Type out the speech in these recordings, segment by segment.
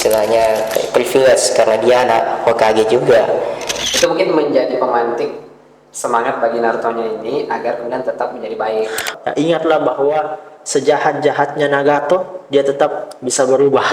istilahnya kayak privilege karena dia anak Hokage juga. Itu mungkin menjadi pemantik semangat bagi Naruto-nya ini agar kemudian tetap menjadi baik. Ya, ingatlah bahwa sejahat-jahatnya Nagato, dia tetap bisa berubah.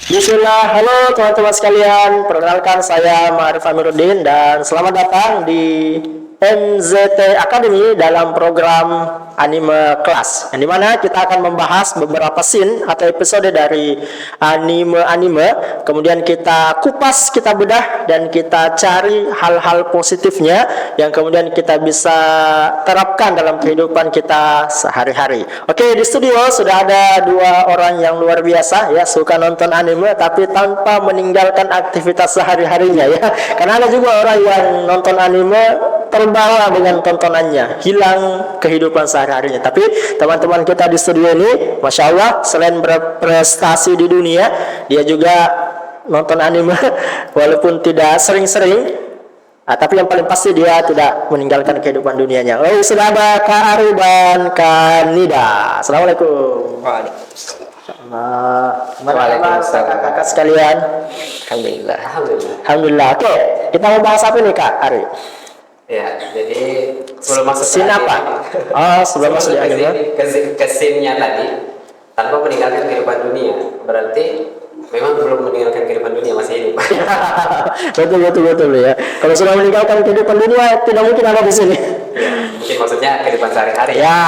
Bismillah, halo teman-teman sekalian, perkenalkan saya Ma'arif Amiruddin dan selamat datang di NZT Academy dalam program anime kelas, yang dimana kita akan membahas beberapa scene atau episode dari anime-anime, kemudian kita kupas, kita bedah, dan kita cari hal-hal positifnya yang kemudian kita bisa terapkan dalam kehidupan kita sehari-hari. Oke, di studio sudah ada dua orang yang luar biasa ya, suka nonton anime tapi tanpa meninggalkan aktivitas sehari-harinya ya. Karena ada juga orang yang nonton anime terbawa dengan tontonannya, hilang kehidupan sehari-harinya. Tapi teman-teman kita di studio ini, Masya Allah, selain berprestasi di dunia, dia juga nonton anime walaupun tidak sering-sering. Tapi yang paling pasti dia tidak meninggalkan kehidupan dunianya. Oh, sudah ada Kak Ari dan Kak Nida. Assalamualaikum. Gimana kakak sekalian? Alhamdulillah. Alhamdulillah. Oke, kita mau bahas apa nih Kak Ari? Ya, jadi sebelum masuk scene apa? Oh, sebelum masuk ke scene-nya tadi, tanpa meninggalkan kehidupan dunia, berarti memang belum meninggalkan kehidupan dunia, masih hidup. betul ya. Kalau sudah meninggalkan kehidupan dunia, tidak mungkin ada di sini. Ya, mungkin maksudnya kehidupan sehari-hari. Ya,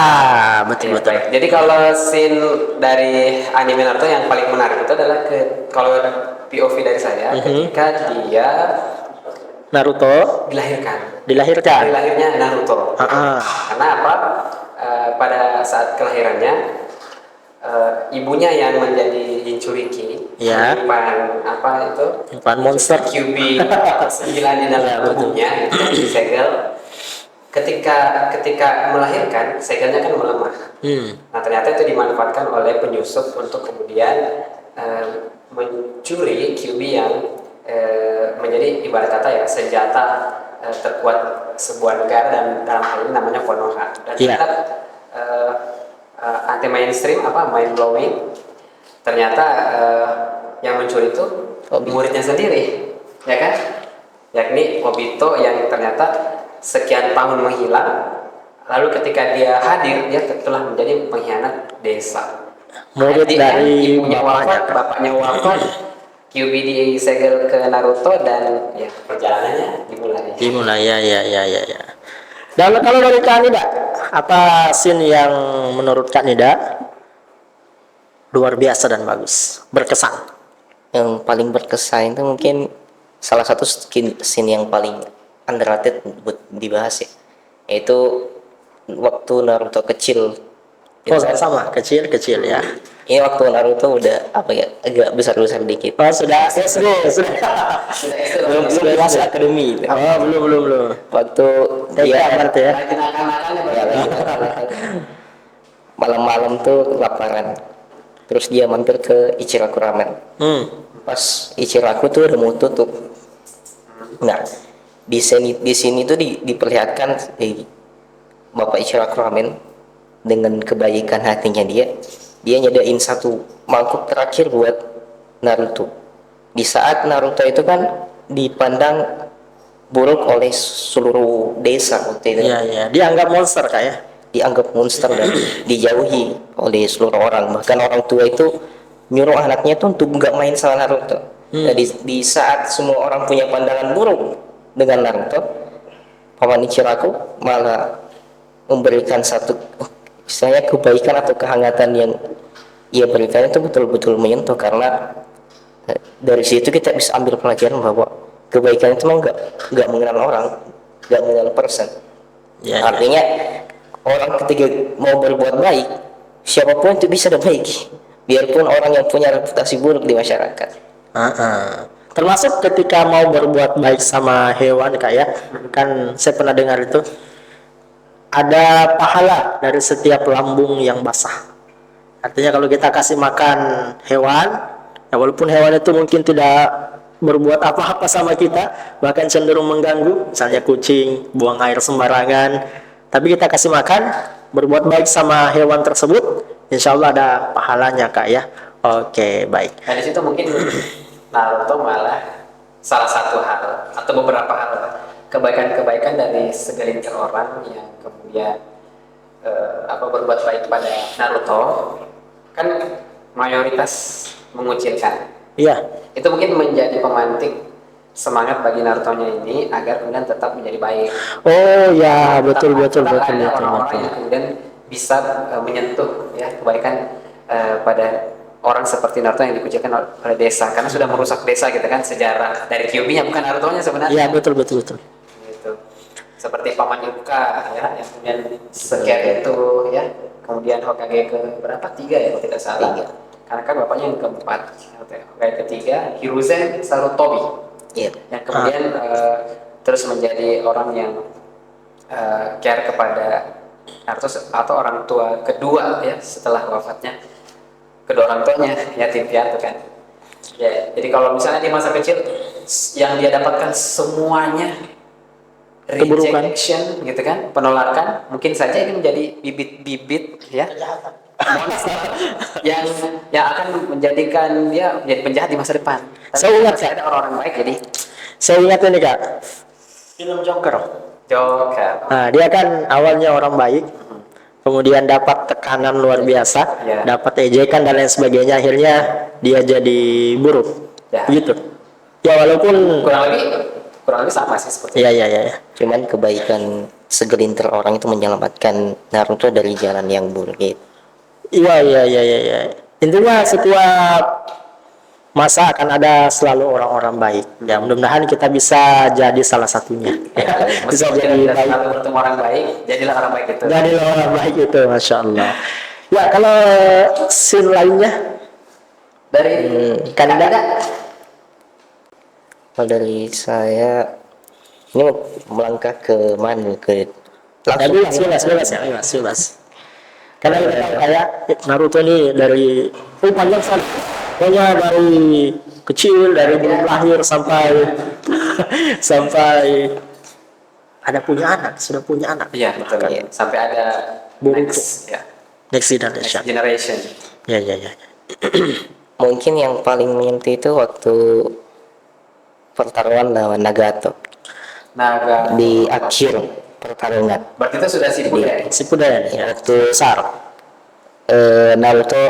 betul. Jadi kalau scene dari anime Naruto yang paling menarik itu adalah kalau POV dari saya ketika dia Naruto dilahirkan. Hari lahirnya Naruto. Karena apa? Pada saat kelahirannya ibunya yang menjadi Jinchuriki, menyimpan apa itu? Menyimpan monster QB 9 di dalam tubuhnya, itu disegel. Ketika melahirkan, segelnya kan melemah. Nah, ternyata itu dimanfaatkan oleh penyusup untuk kemudian mencuri QB yang menjadi ibarat kata ya senjata terkuat sebuah negara, dan dalam hal ini namanya Konoha. Dan ternyata anti mainstream, mind blowing, ternyata yang mencuri itu muridnya sendiri, ya kan? Yakni Obito yang ternyata sekian tahun menghilang, lalu ketika dia hadir, dia telah menjadi pengkhianat desa. Murid dari ibunya wafat, bapaknya wafat, QB disegel ke Naruto, dan ya perjalanannya dimulai. Ya. Dan kalau dari Kak Nida, apa scene yang menurut Kak Nida luar biasa dan bagus, berkesan? Yang paling berkesan itu mungkin salah satu scene yang paling underrated buat dibahas ya, yaitu waktu Naruto kecil. Sama kecil ya. Ini waktu Naruto udah agak besar dikit. Sudah SD. belum masuk akademi. Belum. Waktu dia ya. Malam-malam tuh kelaparan. Terus dia mampir ke Ichiraku Ramen. Pas Ichiraku tuh udah mau tutup. Nah, di sini tuh diperlihatkan Bapak Ichiraku Ramen dengan kebaikan hatinya dia nyediain satu mangkuk terakhir buat Naruto. Di saat Naruto itu kan dipandang buruk oleh seluruh desa waktu itu. Iya. Dianggap monster kayak. Dianggap monster dan dijauhi oleh seluruh orang. Bahkan orang tua itu nyuruh anaknya tuh untuk nggak main sama Naruto. Jadi di saat semua orang punya pandangan buruk dengan Naruto, Paman Ichiraku malah memberikan satu istilahnya kebaikan atau kehangatan yang ia berikan itu betul-betul menyentuh. Karena dari situ kita bisa ambil pelajaran bahwa kebaikan itu memang nggak mengenal orang, nggak mengenal person. Artinya orang ketika mau berbuat baik, siapapun itu bisa berbaik, biarpun orang yang punya reputasi buruk di masyarakat. Termasuk ketika mau berbuat baik sama hewan kayak, kan saya pernah dengar itu ada pahala dari setiap lambung yang basah. Artinya kalau kita kasih makan hewan, ya walaupun hewan itu mungkin tidak berbuat apa-apa sama kita, bahkan cenderung mengganggu, misalnya kucing buang air sembarangan, tapi kita kasih makan, berbuat baik sama hewan tersebut, insya Allah ada pahalanya Kak ya. Oke, baik. Nah di situ mungkin Naruto malah salah satu hal atau beberapa hal kebaikan-kebaikan dari segelintir orang yang kemudian berbuat baik pada Naruto kan mayoritas mengucilkan. Iya. Itu mungkin menjadi pemantik semangat bagi Naruto-nya ini agar kemudian tetap menjadi baik. Oh ya, betul betul Tetap betul ada betul orang-orang betul. yang kemudian bisa menyentuh ya kebaikan pada orang seperti Naruto yang dikucilkan oleh desa karena sudah merusak desa gitu kan, sejarah dari Kyuubi-nya bukan Naruto-nya sebenarnya. Iya, betul betul betul. Gitu. Seperti Paman Yuka ya yang kemudian sekian itu ya, kemudian Hokage ke berapa? 3 ya kalau tidak salah. Karena kan bapaknya yang keempat. Hokage ketiga Hiruzen Sarutobi. Iya. Yang kemudian terus menjadi orang yang care kepada Naruto atau orang tua kedua ya setelah wafatnya kedua orang tuanya yatim piatu kan ya. Jadi kalau misalnya di masa kecil yang dia dapatkan semuanya Keburukan. rejection gitu kan, penolakan, mungkin saja ini menjadi bibit-bibit ya monster yang akan menjadikan dia menjadi penjahat di masa depan. Tapi Saya ingat, masih ada orang-orang baik jadi Saya ingat ini Kak, film Joker. Joker. Nah, dia kan awalnya orang baik, kemudian dapat tekanan luar biasa, Ya. dapat ejekan dan lain sebagainya, akhirnya dia jadi buruk, Ya. gitu. Ya walaupun, kurang lebih sama sih seperti ya ya ya, ya. Cuman kebaikan segelintir orang itu menyelamatkan Naruto dari jalan yang buruk gitu. Iya iya iya iya. Ya. Intinya setiap masa akan ada selalu orang-orang baik. Ya mudah-mudahan kita bisa jadi salah satunya. Bisa meskipun jadi tidak baik. selalu bertemu orang baik, jadilah orang baik itu. Jadilah orang baik itu, masya Allah. Ya kalau scene lainnya Dari Kanda. Kalau dari saya ini melangkah ke mana ke Bebas. Karena kita tahu kayak Naruto ini dari panjang sekali. Pokoknya dari kecil, dari belum lahir sampai sampai sudah punya anak. Iya betul. Iya. Sampai ada Boruto. next Next next generation. generation. Ya ya ya. mungkin yang paling menyentuh itu waktu pertarungan lawan Nagato Naga. di akhir pertarungan. Berarti itu sudah sibuk ya? Shippuden ya. Waktu Naruto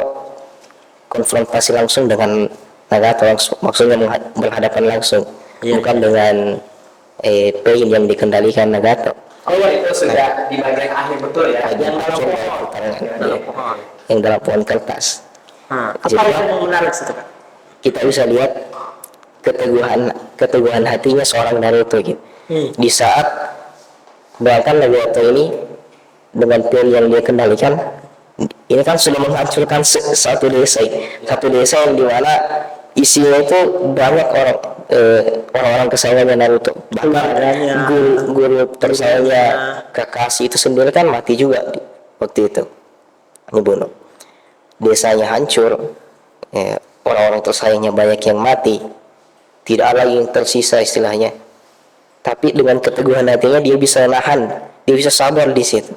konfrontasi langsung dengan Nagato, maksudnya berhadapan langsung, Iya. bukan dengan Pain yang dikendalikan Nagato. Oh itu sudah di bagian akhir betul ya? Yang dalam Coba pohon. pertarungan, Dalam iya. pohon. Yang dalam pohon kertas. Apa Jadi- yang menarik situ Kak? Kita bisa lihat keteguhan hatinya seorang Naruto gitu. Di saat bahkan Nagato ini dengan pil yang dia kendalikan ini kan sudah menghancurkan satu desa yang dimana isinya itu banyak orang-orang kesayangannya Naruto, Keluarganya. guru tersayangnya Kakashi itu sendiri kan mati juga waktu itu, dibunuh. Desanya hancur, orang-orang tersayangnya banyak yang mati, tidak ada lagi yang tersisa istilahnya. Tapi dengan keteguhan hatinya dia bisa nahan, dia bisa sabar di situ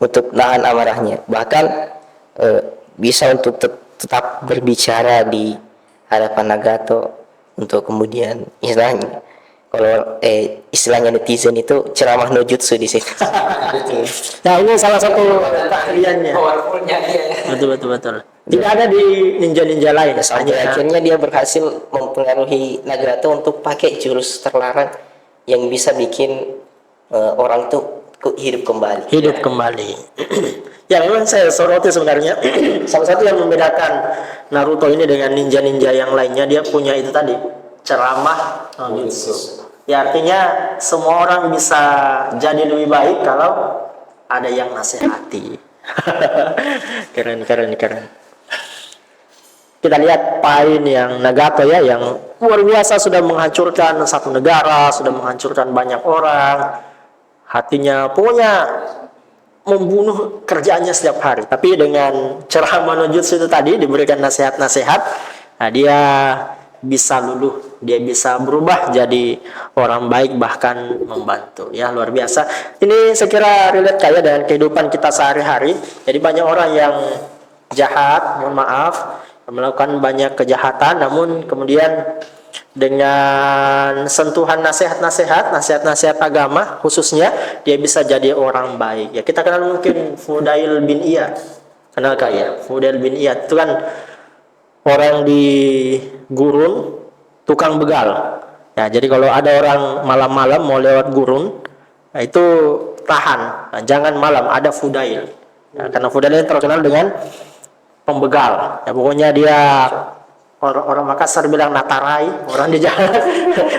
untuk nahan amarahnya, bahkan bisa untuk tetap berbicara di hadapan Nagato untuk kemudian istilahnya istilahnya netizen itu ceramah no jutsu di situ. Nah ini salah satu keahliannya. Powerfulnya dia ya. Betul. Tidak ada di ninja-ninja lain. Sampai akhirnya dia berhasil mempengaruhi Nagato untuk pakai jurus terlarang yang bisa bikin orang tuh hidup kembali. Ya memang saya soroti sebenarnya salah satu yang membedakan Naruto ini dengan ninja-ninja yang lainnya, dia punya itu tadi, ceramah jutsu. Ya artinya semua orang bisa jadi lebih baik kalau ada yang nasihati. keren. Kita lihat Pain yang Nagato ya, yang luar biasa, sudah menghancurkan satu negara, sudah menghancurkan banyak orang. Hatinya pokoknya membunuh kerjaannya setiap hari. Tapi dengan ceramah no jutsu itu tadi, diberikan nasihat-nasihat, nah dia bisa luluh, dia bisa berubah jadi orang baik bahkan membantu. Ya, luar biasa. Ini saya kira relate kayak dengan kehidupan kita sehari-hari. Jadi banyak orang yang jahat, mohon maaf, melakukan banyak kejahatan, namun kemudian dengan sentuhan nasihat-nasihat agama khususnya, dia bisa jadi orang baik. Ya, kita kenal mungkin Fudail bin Iyad. Kenal kah ya? Fudail bin Iyad itu kan orang di gurun, tukang begal. Ya, jadi kalau ada orang malam-malam mau lewat gurun, nah itu tahan. Nah, jangan malam, ada Fudail. Ya, karena Fudail ini terkenal dengan pembegal. Ya, pokoknya dia orang Makassar bilang natarai orang di jalan,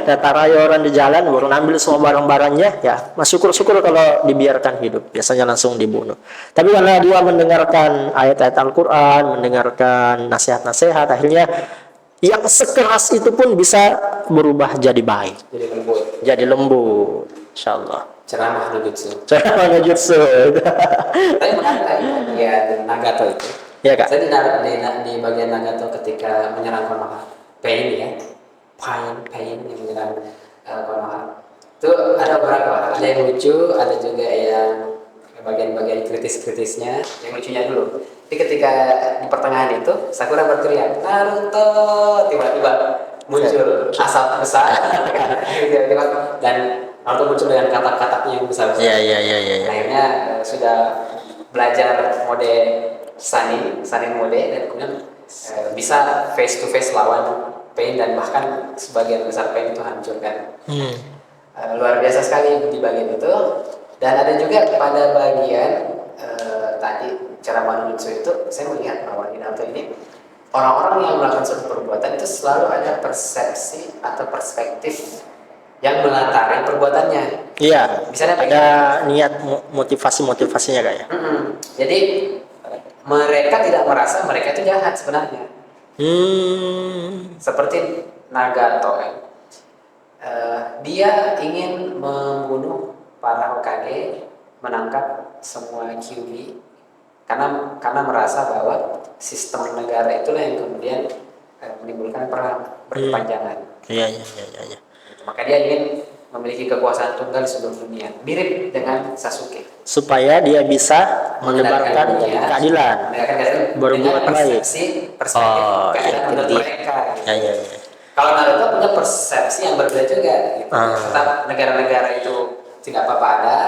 natarai orang di jalan, baru ambil semua barang-barangnya. Ya, syukur-syukur kalau dibiarkan hidup, biasanya langsung dibunuh. Tapi karena dia mendengarkan ayat-ayat Al-Quran, mendengarkan nasihat-nasihat, akhirnya yang sekeras itu pun bisa berubah jadi baik, jadi lembut, insyaallah. Ceramah no jutsu. Ceramah no jutsu. Tapi menarik ya Nagato itu. Ya, Kak. Saya di bagian Nagato ketika menyerang Konoha, pain ya, pain yang menyerang Konoha. Itu ada beberapa, ada yang lucu, ada juga yang bagian-bagian kritis-kritisnya. Yang lucunya dulu, jadi ketika di pertengahan itu Sakura berteriak Naruto, tiba-tiba muncul asap besar, tiba-tiba, dan Naruto muncul dengan kata-katanya yang besar-besar. Iya. Akhirnya sudah belajar mode Sunny mode, dan kemudian bisa face to face lawan Pain, dan bahkan sebagian besar Pain itu hancur kan. Luar biasa sekali di bagian itu. Dan ada juga pada bagian tadi cara menunjuk itu, saya melihat bahwa di Naruto ini orang-orang yang melakukan suatu perbuatan itu selalu ada persepsi atau perspektif yang melatari perbuatannya. Iya. Misalnya ada niat motivasinya kayak. Jadi mereka tidak merasa mereka itu jahat sebenarnya. Seperti Nagato kan. Dia ingin membunuh para Hokage, menangkap semua Kyuubi karena merasa bahwa sistem negara itulah yang kemudian menimbulkan perang berkepanjangan. Iya. Maka dia ingin memiliki kekuasaan tunggal di seluruh dunia, mirip dengan Sasuke. Supaya dia bisa menebarkan keadilan, berbuat baik. Perspektif keadilan menurut mereka. Iya. Kalau Naruto punya persepsi yang berbeda juga. Gitu. Tetap negara-negara itu tidak apa-apa ada,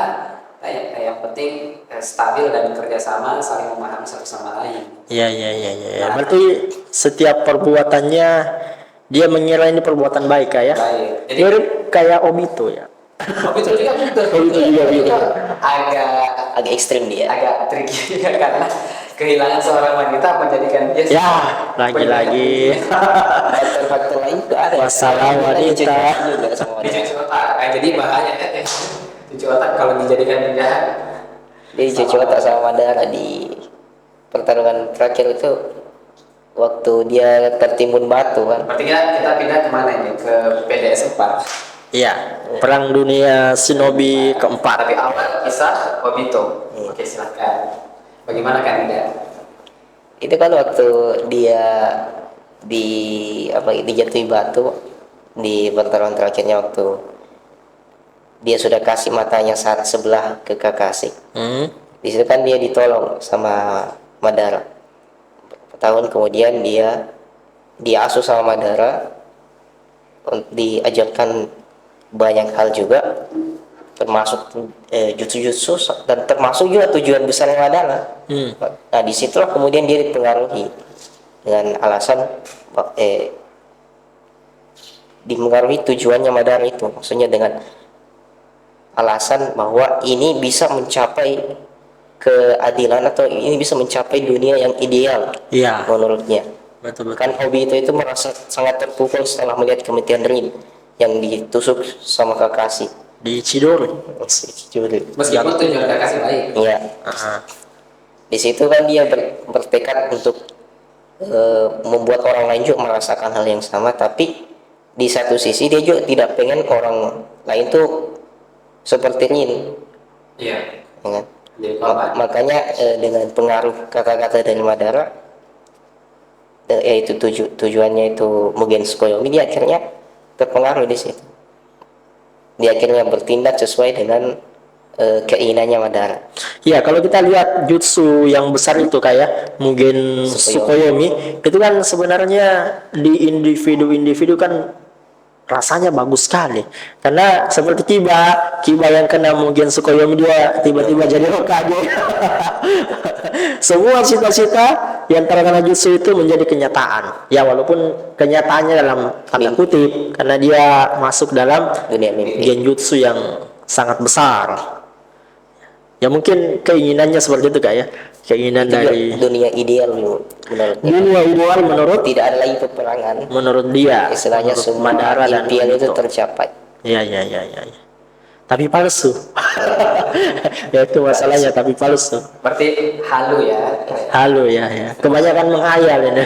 yang penting stabil dan kerjasama, saling memahami satu sama lain. Iya. Berarti setiap perbuatannya dia mengira ini perbuatan baik ya. Baik. Jadi mirip kayak Obito ya. Obito juga Obito. agak ekstrim dia. agak tricky ya, karena kehilangan seorang wanita menjadikan dia Ya, lagi-lagi faktor-faktor lain juga ada. masalah wanita. dicuci otak. Jadi bahaya ya. Cuci otak kalau dijadikan penjahat. Dia dicuci otak sama Madara di pertarungan terakhir itu, waktu dia tertimbun batu kan. Berarti kita pindah kemana ini? Ke PDS 4. Iya, Perang Dunia Shinobi keempat. Tapi awal kisah Obito. Oke, silahkan. Bagaimana kan Ida? Itu kan waktu dia dijatuhi batu di pertarungan terakhirnya, waktu dia sudah kasih matanya saat sebelah ke Kakashi. Di situ kan dia ditolong sama Madara. Tahun kemudian dia diasuh sama Madara, diajarkan banyak hal juga, termasuk jutsu-jutsu, dan termasuk juga tujuan besar Madara. Nah, disitulah kemudian dia dipengaruhi dengan alasan dipengaruhi tujuannya Madara itu, maksudnya dengan alasan bahwa ini bisa mencapai keadilan atau ini bisa mencapai dunia yang ideal. Iya. Menurutnya. Betul. Kan Obito itu merasa sangat terpukul setelah melihat kematian Rin yang ditusuk sama Kakashi Di Chidori. Meskipun tujuan Kakashi baik. Iya. Di situ kan dia bertekad untuk membuat orang lain juga merasakan hal yang sama, tapi di satu sisi dia juga tidak pengen orang lain tuh seperti Rin. Iya. Ya kan? Makanya dengan pengaruh kata-kata dari Madara, yaitu tujuannya itu Mugen Tsukuyomi, dia akhirnya terpengaruh di situ. Dia akhirnya bertindak sesuai dengan keinginannya Madara. Ya, kalau kita lihat jutsu yang besar itu kayak Mugen Tsukuyomi, itu kan sebenarnya di individu-individu kan rasanya bagus sekali. Karena seperti Kiba yang kena Mugen Tsukuyomi dia tiba-tiba jadi Hokage. Semua cita-cita yang terkena jutsu itu menjadi kenyataan. Ya, walaupun kenyataannya dalam tanda kutip karena dia masuk dalam Dunia mimpi. genjutsu yang sangat besar. Ya mungkin keinginannya seperti itu Kak ya. Keinginan Itu dari dunia ideal menurutnya. dunia ideal Tidak ada lagi peperangan. menurut dia. Istilahnya menurut semua Madara dan impian itu Obito. tercapai. Ya. Tapi palsu. Ya itu masalahnya, tapi palsu. Berarti halu ya. Halu ya. Kebanyakan menghayal ini.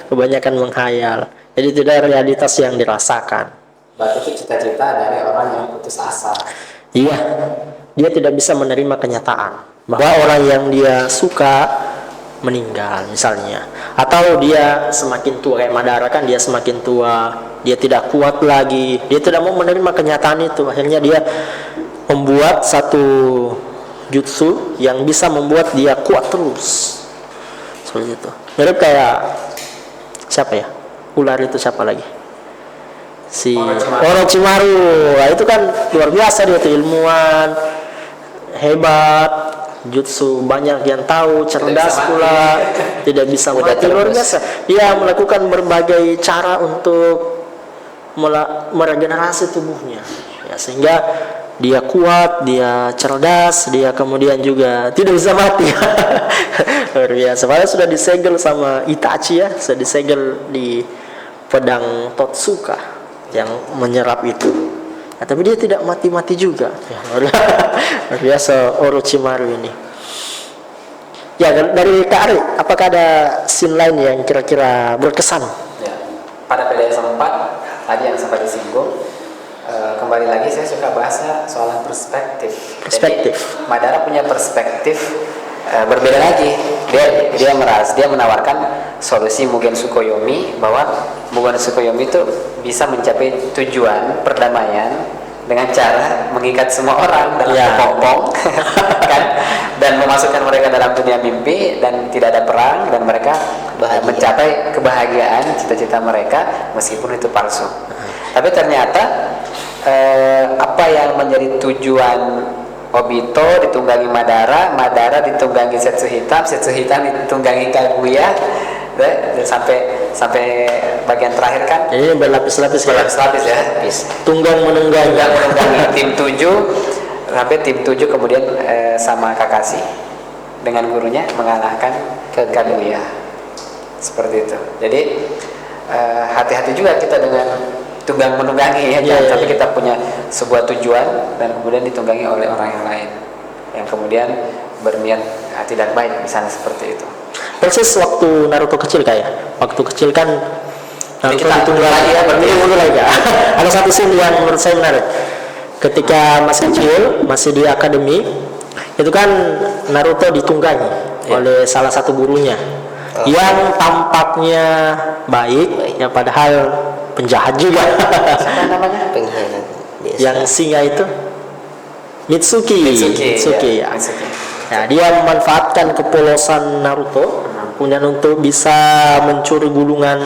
Kebanyakan menghayal. Jadi tidak realitas yang dirasakan. Berarti itu cita-cita dari orang yang putus asa. Iya. Dia tidak bisa menerima kenyataan bahwa orang yang dia suka meninggal misalnya, atau dia semakin tua kayak Madara kan, dia semakin tua, dia tidak kuat lagi, dia tidak mau menerima kenyataan itu. Akhirnya dia membuat satu jutsu yang bisa membuat dia kuat terus seperti itu. Mirip kayak siapa ya, ular itu siapa lagi, si Orochimaru. Nah, itu kan luar biasa, dia tuh ilmuwan hebat, jutsu banyak yang tahu, cerdas pula, tidak bisa mati, luar biasa. Dia melakukan berbagai cara untuk meregenerasi tubuhnya, ya, sehingga dia kuat, dia cerdas, dia kemudian juga tidak bisa mati. Luar biasa. Padahal sudah disegel sama Itachi ya, sudah disegel di pedang Totsuka yang menyerap itu. Nah, tapi dia tidak mati-mati juga. Ya, luar biasa Orochimaru ini. Ya, dari Kak Ari, apakah ada scene lain yang kira-kira berkesan? Ya. Pada PDS 4 tadi yang sempat disinggung, kembali lagi saya suka bahasnya soal perspektif. Jadi, Madara punya perspektif berbeda lagi. Dia menawarkan solusi Mugen Tsukuyomi, bahwa Mugen Tsukuyomi itu bisa mencapai tujuan perdamaian dengan cara mengikat semua orang dalam kepompong, kan, dan memasukkan mereka dalam dunia mimpi dan tidak ada perang, dan mereka mencapai kebahagiaan cita-cita mereka meskipun itu palsu. Tapi ternyata apa yang menjadi tujuan Obito ditunggangi Madara, Madara ditunggangi Setsu Hitam ditunggangi Kaguya, sampai bagian terakhir kan. Ini berlapis-lapis ya. Tunggang menunggangi tim 7 sampai tim 7 kemudian sama Kakashi dengan gurunya mengalahkan Kaguya. Seperti itu. Jadi hati-hati juga kita dengan tunggang menunggangi ya, tapi kita punya sebuah tujuan dan kemudian ditunggangi oleh orang yang lain yang kemudian berniat tidak baik, misalnya seperti itu. Persis waktu Naruto kecil kayak. Waktu kecil kan Naruto ditunggangi ya. Ada satu scene yang menurut saya menarik. Ketika masih kecil, masih di akademi, itu kan Naruto ditunggangi oleh salah satu gurunya yang tampaknya baik, ya padahal penjahat juga. Siapa namanya? Pengkhianat. Yang singa itu Mitsuki ya. Nah, dia memanfaatkan kepolosan Naruto kemudian untuk bisa mencuri gulungan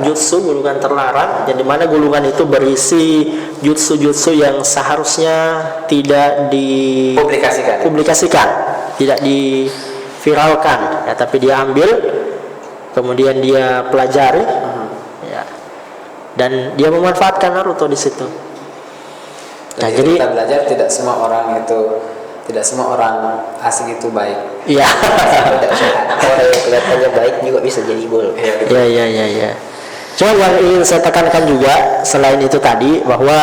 jutsu, gulungan terlarang, yang dimana gulungan itu berisi jutsu-jutsu yang seharusnya tidak dipublikasikan, tidak diviralkan, ya, tapi dia ambil, kemudian dia pelajari, ya, dan dia memanfaatkan Naruto di situ. Nah, jadi kita belajar tidak semua orang asing itu baik. Iya. Orang yang kelihatannya baik juga bisa jadi bol. Iya. Cuma yang ingin saya tekankan juga selain itu tadi, bahwa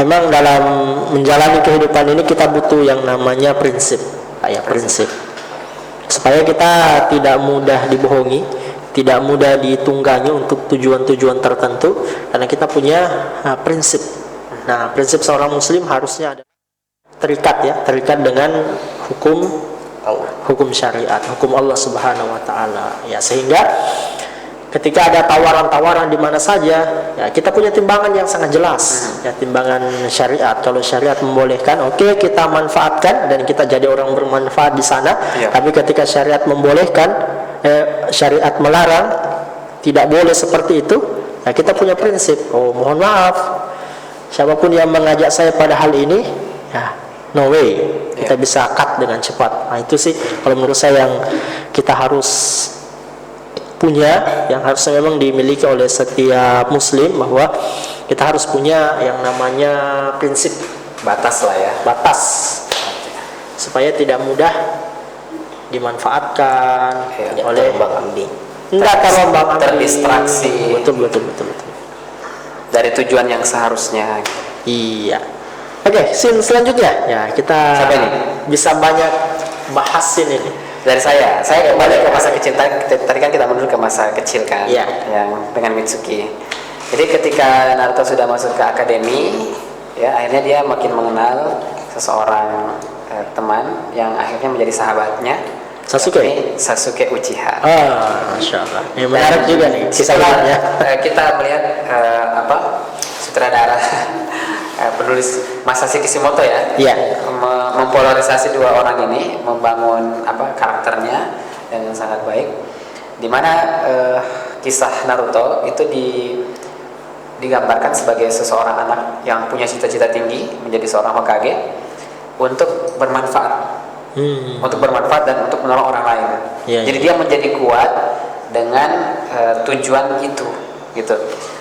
memang dalam menjalani kehidupan ini kita butuh yang namanya prinsip, prinsip. Supaya kita tidak mudah dibohongi, tidak mudah ditunggangi untuk tujuan-tujuan tertentu, karena kita punya prinsip. Nah, prinsip seorang muslim harusnya ada terikat dengan hukum syariat, hukum Allah Subhanahu wa taala, ya, sehingga ketika ada tawaran-tawaran di mana saja, ya kita punya timbangan yang sangat jelas, ya timbangan syariat. Kalau syariat membolehkan, oke, kita manfaatkan dan kita jadi orang bermanfaat di sana. Ya. Tapi ketika syariat membolehkan, syariat melarang, tidak boleh seperti itu. Ya kita punya prinsip. Oh, mohon maaf, siapapun yang mengajak saya pada hal ini, ya no way, kita bisa cut dengan cepat. Nah itu sih kalau menurut saya yang kita harus punya, yang harusnya memang dimiliki oleh setiap muslim, bahwa kita harus punya yang namanya prinsip Batas lah ya. batas supaya tidak mudah dimanfaatkan Ya, oleh terombang-ambing. enggak terombang-ambing, terdistraksi. betul. Dari tujuan yang seharusnya. Iya. Oke, scene selanjutnya ya kita Siapa ini? bisa banyak bahas scene ini. Dari saya kembali ke masa kecil. Tadi kan kita mundur ke masa kecil kan, Iya. yang dengan Mitsuki. Jadi ketika Naruto sudah masuk ke akademi, ya akhirnya dia makin mengenal seseorang teman yang akhirnya menjadi sahabatnya. Sasuke? yakni Sasuke Uchiha. Masya Allah. Ini menarik juga nih Setelah kisahnya. kita melihat sutradara penulis Masashi Kishimoto ya, Iya. mempolarisasi dua orang ini, membangun karakternya dengan sangat baik, dimana kisah Naruto itu digambarkan sebagai seseorang anak yang punya cita-cita tinggi menjadi seorang Hokage untuk bermanfaat. Untuk bermanfaat dan untuk menolong orang lain. Iya, Jadi iya. dia menjadi kuat dengan tujuan itu, gitu.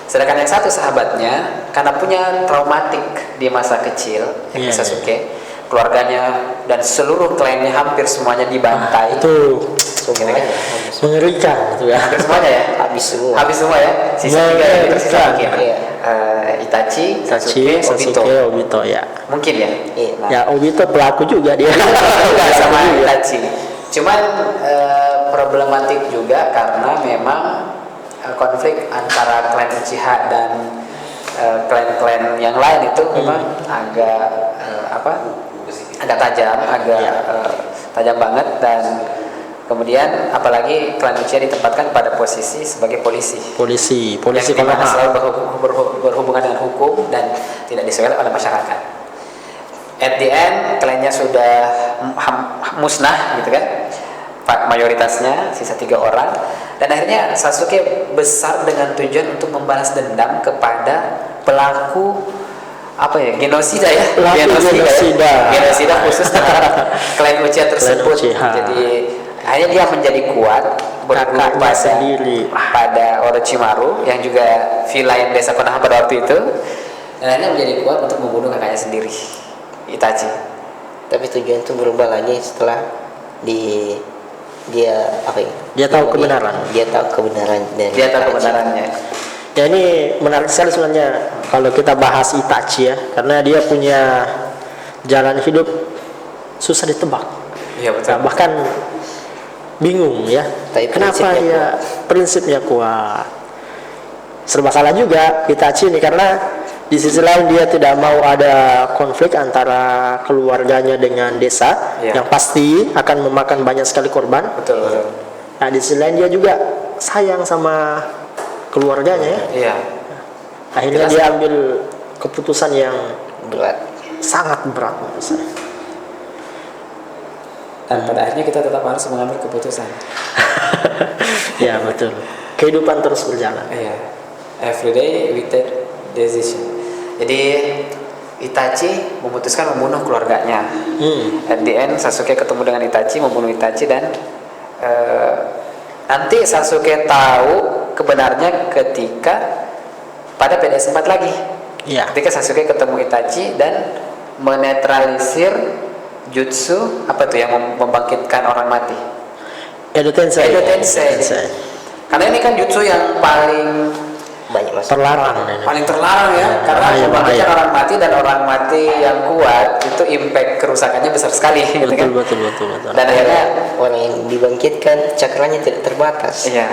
Sedangkan yang satu sahabatnya karena punya traumatik di masa kecil, Iya, Sasuke, keluarganya dan seluruh kliennya hampir semuanya dibantai. Itu Semuanya mengerikan itu ya. Hampir semuanya ya. habis semua. Habis semua ya. Sisa 3 yang tersisa mungkin. Iya. Itachi, Sasuke, Obito. Obito ya. Mungkin ya. Iya. Nah, Ya Obito pelaku juga dia. Enggak sama Itachi. Cuman problematik juga karena memang konflik antara klan Uchiha dan klan-klan yang lain itu memang agak agak tajam, tajam banget. Dan kemudian apalagi klan Uchiha ditempatkan pada posisi sebagai polisi Polisi yang dimana Konoha. selalu berhubungan dengan hukum dan tidak disukai oleh masyarakat. At the end klannya sudah musnah gitu kan, mayoritasnya sisa 3 orang, dan akhirnya Sasuke besar dengan tujuan untuk membalas dendam kepada pelaku genosida ya, genosida khusus terhadap klan Uchiha tersebut. Uchiha. Jadi akhirnya dia menjadi kuat berguru pada Orochimaru yang juga villain desa Konoha pada waktu itu, dan akhirnya menjadi kuat untuk membunuh kakaknya sendiri, Itachi. Tapi tujuan itu berubah lagi setelah dia tahu kebenaran. Dia tahu kebenaran dan Dia tahu kebenarannya. Ya ini menarik sekali sebenarnya kalau kita bahas Itachi ya, karena dia punya jalan hidup susah ditebak. Iya betul. Nah, bahkan bingung ya. Tapi Kenapa prinsipnya ya prinsipnya kuat? Serba salah juga Itachi ini, karena di sisi lain dia tidak mau ada konflik antara keluarganya dengan desa, Iya. yang pasti akan memakan banyak sekali korban. Betul. Nah di sisi lain dia juga sayang sama keluarganya ya. Iya. Akhirnya Jelas. dia ambil keputusan yang berat. sangat berat menurut saya. Dan pada akhirnya kita tetap harus mengambil keputusan. Ya betul. Kehidupan terus berjalan. Iya. Every day we take decision. Jadi Itachi memutuskan membunuh keluarganya. At the end Sasuke ketemu dengan Itachi, membunuh Itachi, dan nanti Sasuke tahu kebenarnya ketika pada PDS 4 lagi. Iya. Ketika Sasuke ketemu Itachi dan menetralisir jutsu yang membangkitkan orang mati. Edo Tensei. Karena ini kan jutsu yang paling Banyak masalah. Terlarang ini. paling terlarang ya, karena Bahaya. membangkitkan orang mati, dan orang mati yang kuat itu impact kerusakannya besar sekali gitu kan. Betul. Dan akhirnya Orang yang dibangkitkan cakranya tidak terbatas. iya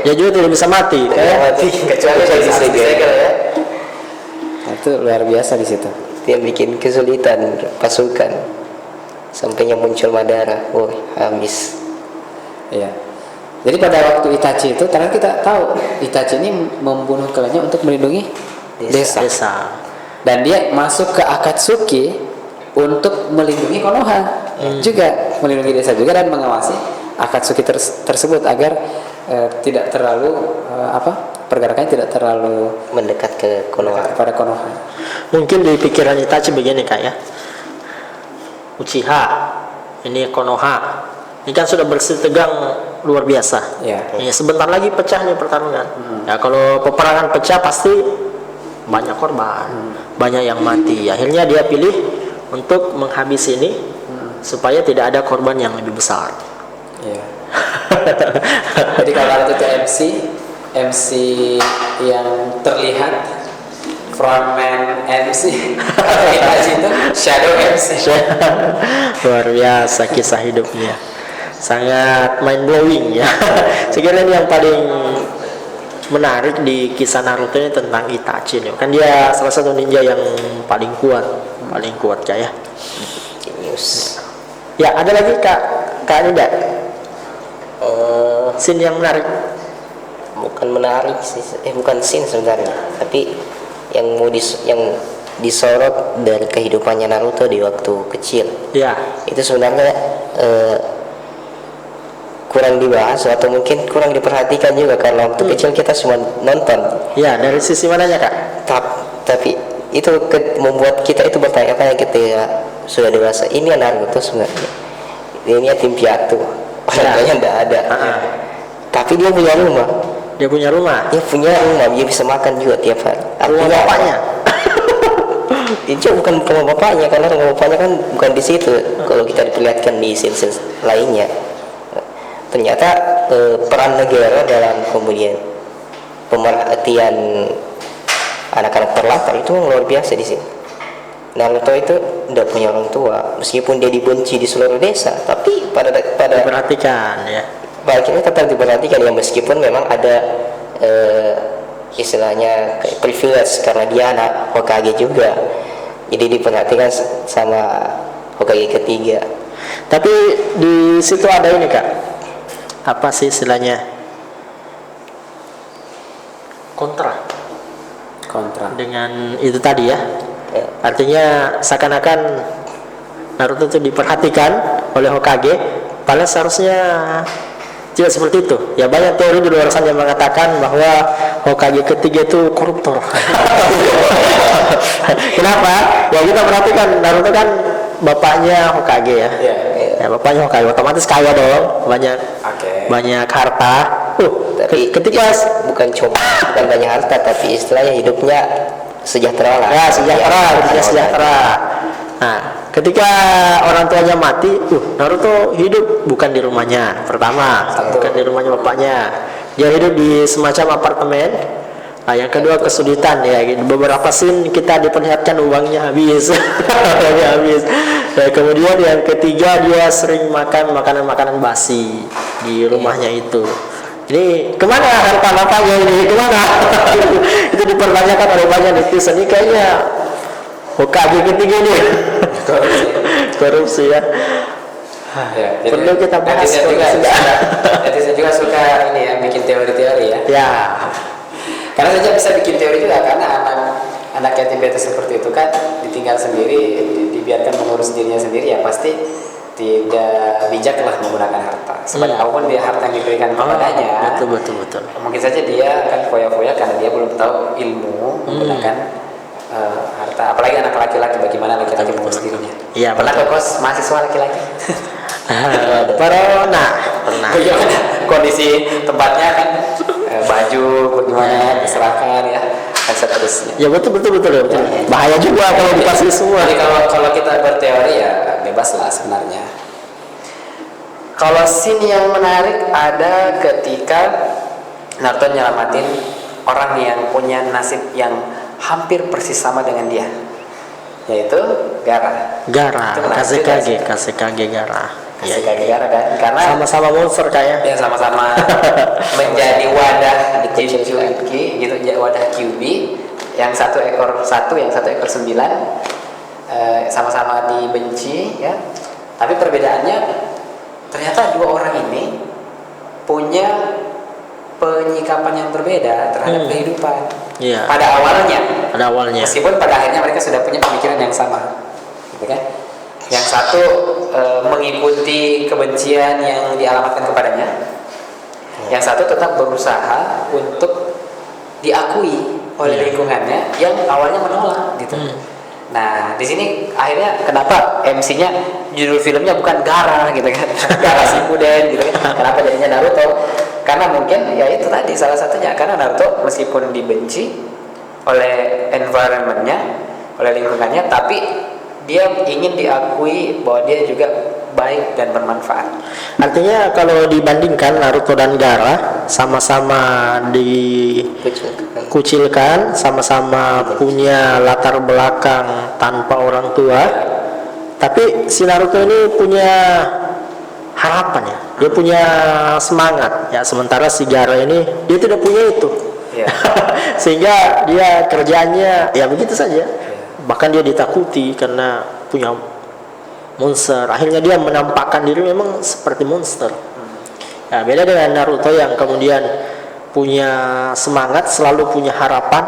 Dia juga tidak bisa mati. Mati. kecuali Kecuali bisa disegel. disegel ya. Itu luar biasa di situ. Dia bikin kesulitan pasukan. Sampainya muncul Madara. Habis. Iya. Jadi pada waktu Itachi itu, ternyata kita tahu Itachi ini membunuh klannya untuk melindungi desa. Dan dia masuk ke Akatsuki untuk melindungi Konoha juga, melindungi desa juga dan mengawasi Akatsuki tersebut agar tidak terlalu pergerakannya tidak terlalu mendekat ke Konoha. Kepada Konoha. Mungkin di pikiran Itachi begini Kak ya, Uchiha ini Konoha ini kan sudah bersih tegang luar biasa. Ya. Ya, sebentar lagi pecah nih pertarungan. Ya kalau peperangan pecah pasti banyak korban, banyak yang mati. Akhirnya dia pilih untuk menghabisi ini supaya tidak ada korban yang lebih besar. Ya. Jadi kalau itu MC yang terlihat frontman MC, kalau Itachi itu shadow MC. Luar biasa kisah hidupnya, sangat mind blowing ya. Sekiranya yang paling menarik di kisah Naruto ini tentang Itachi nih, kan dia salah satu ninja yang paling kuat ya. Genius. Ya ada lagi kak Nida, scene yang menarik. Bukan menarik sih, bukan scene sebenarnya, tapi yang disorot dari kehidupannya Naruto di waktu kecil. Ya. Itu sebenarnya kurang dibahas atau mungkin kurang diperhatikan juga karena waktu kecil kita cuma nonton. Ya, dari sisi mananya kak? Tapi itu membuat kita itu bertanya-tanya ketika sudah dewasa, ini Naruto sebenarnya ini yatim piatu, orang tuanya tidak ada. Tapi dia punya rumah. Dia punya rumah, dia bisa makan juga tiap hari. Rumah bapaknya? Itu bukan rumah bapaknya, karena rumah bapaknya kan bukan di situ. Kalau kita diperlihatkan di scene lainnya, ternyata peran negara dalam kemudian pemerhatian anak-anak terlantar itu luar biasa di sini. Naruto itu tidak punya orang tua, meskipun dia dibenci di seluruh desa, tapi pada perhatikan ya. Baiknya tetap diperhatikan ya, meskipun memang ada istilahnya privilege karena dia anak Hokage juga, jadi diperhatikan sama Hokage ketiga. Tapi di situ ada ini kak, apa sih istilahnya, kontra dengan itu tadi ya. Artinya seakan-akan Naruto itu diperhatikan oleh Hokage, padahal seharusnya tidak seperti itu. Ya banyak teori di luar sana yang mengatakan bahwa Hokage ketiga itu koruptor. Kenapa? Ya kita perhatikan Naruto kan bapaknya Hokage ya. Ya bapaknya Hokage otomatis kaya dong, banyak harta. Tapi ketika bukan banyak harta, tapi istilahnya hidupnya sejahtera lah. Ya sejahtera. Nah, ketika orang tuanya mati, Naruto hidup bukan di rumahnya. Pertama, bukan di rumahnya bapaknya. Dia hidup di semacam apartemen. Nah, yang kedua kesulitan ya. Beberapa scene kita diperlihatkan uangnya habis. Nah, kemudian yang ketiga dia sering makan makanan basi di rumahnya itu. Ini kemana harta bapaknya ini? Kemana? Itu dipertanyakan oleh banyak netizen. Ini kayaknya Hokage ketiga nih. Korupsi ya. Perlu kita bahas. Netizen juga suka ini ya, bikin teori-teori ya. Ya. Karena saja bisa bikin teori juga karena anak yatim piatu seperti itu kan ditinggal sendiri, dibiarkan mengurus dirinya sendiri, ya pasti tidak bijak lah menggunakan harta. Sebanyak apapun dia harta yang diberikan kepadanya. Betul. Mungkin saja dia akan foya-foya karena dia belum tahu ilmu menggunakan harta. Apalagi anak laki-laki, bagaimana laki-laki mengurus dirinya. Iya. Pernah ke kos mahasiswa laki-laki? Pernah. Bagaimana kondisi tempatnya kan, baju bagaimana diserahkan ya, dan seterusnya. Ya betul. Bahaya juga kalau dikasih semua. Jadi kalau kita berteori ya bebas lah sebenarnya. Kalau scene yang menarik ada ketika Naruto nyelamatin orang yang punya nasib yang hampir persis sama dengan dia, yaitu Gaara. Kazekage Gaara. Kazekage Gaara kan, karena sama-sama monster kayak. Ya sama-sama menjadi wadah Jinchuriki gitu, wadah QB, yang satu ekor 9, sama-sama dibenci ya. Tapi perbedaannya ternyata dua orang ini punya penyikapan yang berbeda terhadap kehidupan. Iya. Pada awalnya. Meskipun pada akhirnya mereka sudah punya pemikiran yang sama, gitu kan? Yang satu mengikuti kebencian yang dialamatkan kepadanya, yang satu tetap berusaha untuk diakui oleh lingkungannya yang awalnya menolak, gitu. Nah, di sini akhirnya kenapa MC-nya judul filmnya bukan Gaara gitu kan? Gaara Shippuden gitu kan. Kenapa jadinya Naruto? Karena mungkin ya itu tadi salah satunya, karena Naruto meskipun dibenci oleh environment-nya, oleh lingkungannya, tapi dia ingin diakui bahwa dia juga baik dan bermanfaat. Artinya kalau dibandingkan Naruto dan Gaara sama-sama dikucilkan, sama-sama punya latar belakang tanpa orang tua, tapi si Naruto ini punya harapan ya, dia punya semangat ya, sementara si Gaara ini dia tidak punya itu. Iya. Sehingga dia kerjanya ya begitu saja, bahkan dia ditakuti karena punya monster. Akhirnya dia menampakkan diri memang seperti monster. Ya, beda dengan Naruto yang kemudian punya semangat, selalu punya harapan,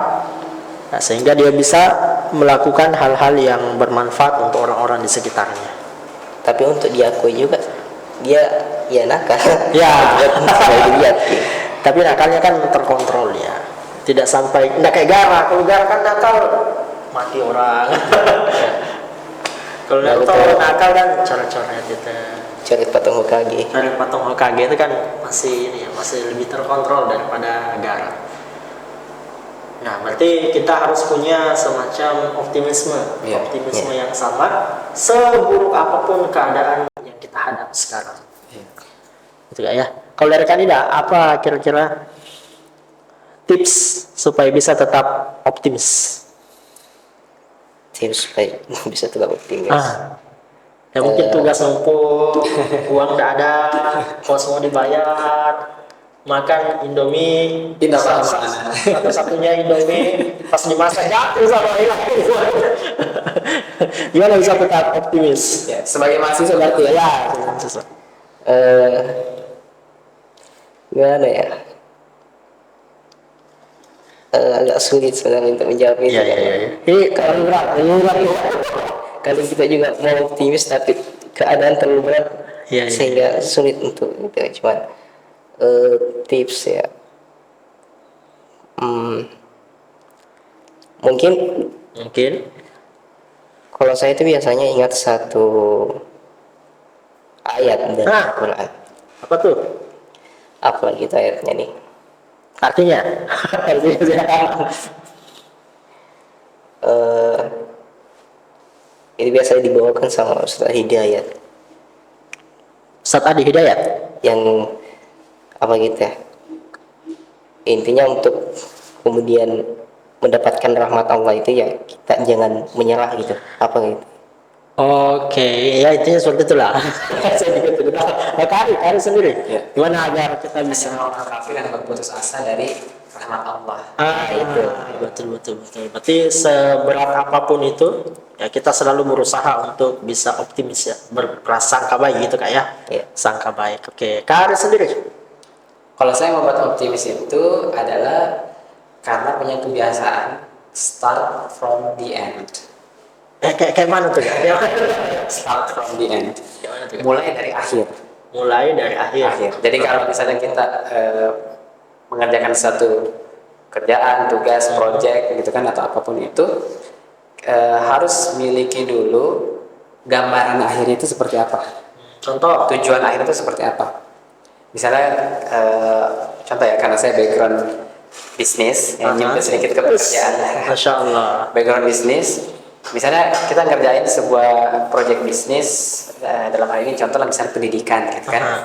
ya, sehingga dia bisa melakukan hal-hal yang bermanfaat untuk orang-orang di sekitarnya. Tapi untuk diakui juga dia ya nakal. Ya. Sudah dilihat. Tapi nakalnya kan terkontrol ya, tidak sampai nggak kayak Gaara. Kalau Gaara kan nakal mati orang. Kalau Naruto nakal kan coret-coret gitu. Coret patung Hokage. Coret patung Hokage itu kan masih ini ya, masih lebih terkontrol daripada Gaara. Nah, berarti kita harus punya semacam optimisme yang sama, seburuk apapun keadaan yang kita hadapi sekarang. Gitu ya. Kalau dari Kanida, apa kira-kira tips supaya bisa tetap optimis? Tips supaya bisa tetap optimis. Ya mungkin tugas numpuk, uang tidak ada, kos mau dibayar, makan Indomie, satu-satunya Indomie, pas dimasak jatuh sama hilang. Gimana bisa tetap optimis? Ya, sebagai mahasiswa berarti ya. Gimana ya? Agak sulit sebenarnya untuk menjawab itu. Ini kalau berat. Kalau kita juga mau optimis tapi keadaan terlalu berat, sehingga sulit untuk itu. Cuman tips ya, mungkin kalau saya itu biasanya ingat satu ayat dari Al-Quran. Apa tuh? Apa gitu ayatnya nih? Artinya? Ini biasanya dibawakan sama Ustaz Hidayat. Ustaz Adi Hidayat? Yang apa gitu ya? Intinya untuk kemudian mendapatkan rahmat Allah itu ya kita jangan menyerah gitu. Apa gitu? Oke, ya intinya seperti itulah. Saya juga tidak tahu. Kari sendiri. Gimana agar kita bisa orang kafir yang berputus asa dari rahmat Allah. Itu betul. Berarti seberat apapun itu, ya kita selalu berusaha untuk bisa optimis ya, berprasangka baik gitu Kak ya. Sangka baik. Oke, Kari sendiri. Kalau saya membuat optimis itu adalah karena punya kebiasaan start from the end. Kayak mana tuh Kak? Start from the end. Mulai dari akhir. Jadi kalau misalnya kita mengerjakan satu kerjaan, tugas, project gitu kan atau apapun itu, harus miliki dulu gambaran akhirnya itu seperti apa. Contoh, tujuan akhir itu seperti apa. Misalnya contoh ya, karena saya background bisnis, yang nyampe sedikit ke pekerjaan. Masya Allah. Background bisnis, misalnya kita ngerjain sebuah project bisnis, dalam hal ini contoh lah misalnya pendidikan gitu kan.